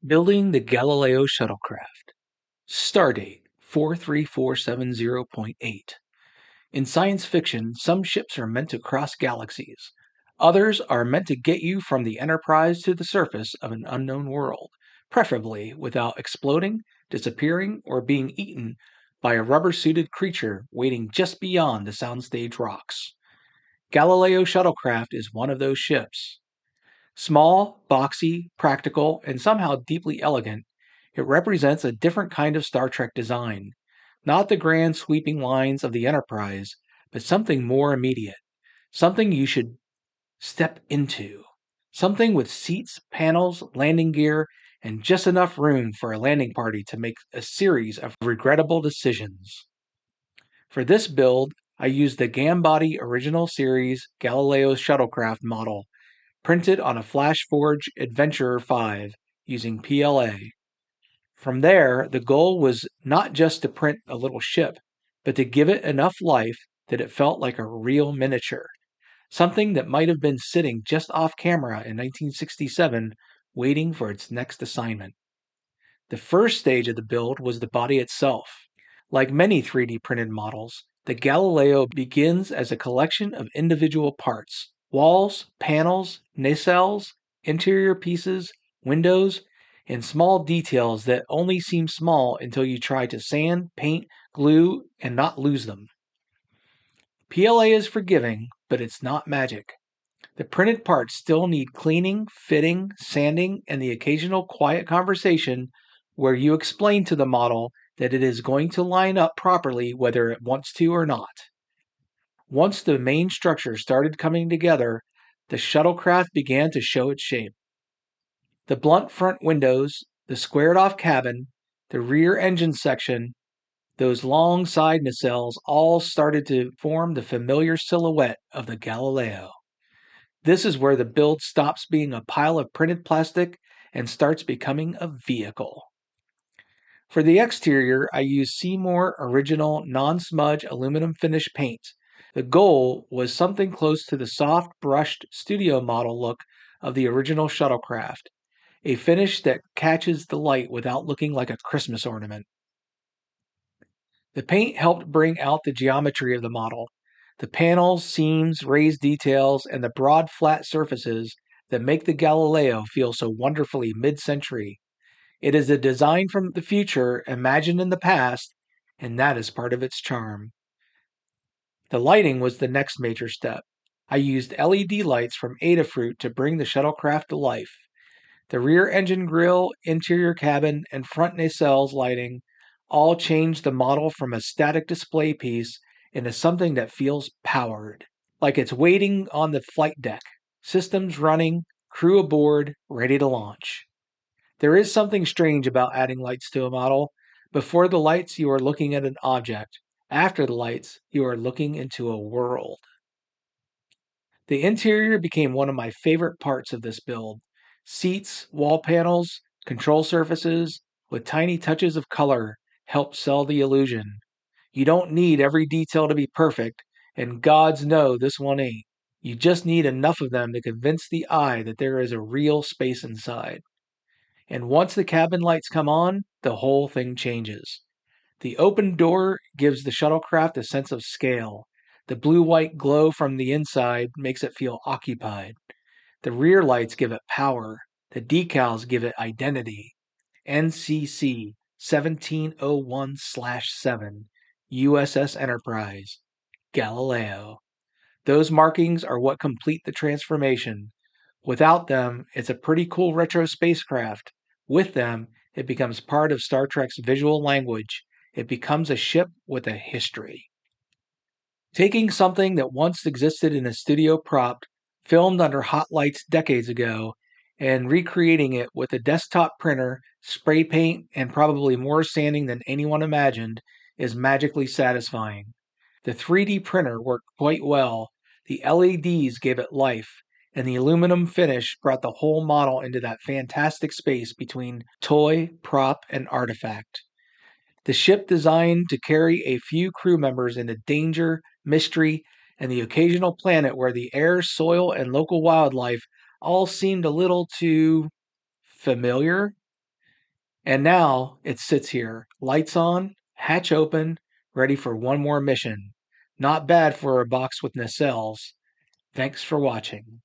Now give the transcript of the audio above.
Building the Galileo Shuttlecraft. Stardate 43470.8. In science fiction, some ships are meant to cross galaxies. Others are meant to get you from the Enterprise to the surface of an unknown world, preferably without exploding, disappearing, or being eaten by a rubber-suited creature waiting just beyond the soundstage rocks. Galileo Shuttlecraft is one of those ships. Small, boxy, practical, and somehow deeply elegant, it represents a different kind of Star Trek design. Not the grand sweeping lines of the Enterprise, but something more immediate. Something you should step into. Something with seats, panels, landing gear, and just enough room for a landing party to make a series of regrettable decisions. For this build, I used the Gambody Original Series Galileo Shuttlecraft model, printed on a FlashForge Adventurer 5 using PLA. From there, the goal was not just to print a little ship, but to give it enough life that it felt like a real miniature, something that might have been sitting just off camera in 1967 waiting for its next assignment. The first stage of the build was the body itself. Like many 3D printed models, the Galileo begins as a collection of individual parts: walls, panels, nacelles, interior pieces, windows, and small details that only seem small until you try to sand, paint, glue, and not lose them. PLA is forgiving, but it's not magic. The printed parts still need cleaning, fitting, sanding, and the occasional quiet conversation where you explain to the model that it is going to line up properly whether it wants to or not. Once the main structure started coming together, the shuttlecraft began to show its shape. The blunt front windows, the squared off cabin, the rear engine section, those long side nacelles all started to form the familiar silhouette of the Galileo. This is where the build stops being a pile of printed plastic and starts becoming a vehicle. For the exterior, I used Seymour original non-smudge aluminum finish paint. The goal was something close to the soft brushed studio model look of the original shuttlecraft, a finish that catches the light without looking like a Christmas ornament. The paint helped bring out the geometry of the model. The panels, seams, raised details, and the broad flat surfaces that make the Galileo feel so wonderfully mid-century. It is a design from the future imagined in the past, and that is part of its charm. The lighting was the next major step. I used LED lights from Adafruit to bring the shuttlecraft to life. The rear engine grille, interior cabin, and front nacelles lighting all changed the model from a static display piece into something that feels powered, like it's waiting on the flight deck, systems running, crew aboard, ready to launch. There is something strange about adding lights to a model. Before the lights, you are looking at an object. After the lights, you are looking into a world. The interior became one of my favorite parts of this build. Seats, wall panels, control surfaces, with tiny touches of color, help sell the illusion. You don't need every detail to be perfect, and gods know this one ain't. You just need enough of them to convince the eye that there is a real space inside. And once the cabin lights come on, the whole thing changes. The open door gives the shuttlecraft a sense of scale. The blue-white glow from the inside makes it feel occupied. The rear lights give it power. The decals give it identity. NCC 1701/7, USS Enterprise, Galileo. Those markings are what complete the transformation. Without them, it's a pretty cool retro spacecraft. With them, it becomes part of Star Trek's visual language. It becomes a ship with a history. Taking something that once existed in a studio prop, filmed under hot lights decades ago, and recreating it with a desktop printer, spray paint, and probably more sanding than anyone imagined is magically satisfying. The 3D printer worked quite well, the LEDs gave it life, and the aluminum finish brought the whole model into that fantastic space between toy, prop, and artifact. The ship designed to carry a few crew members into danger, mystery, and the occasional planet where the air, soil, and local wildlife all seemed a little too familiar. And now it sits here, lights on, hatch open, ready for one more mission. Not bad for a box with nacelles. Thanks for watching.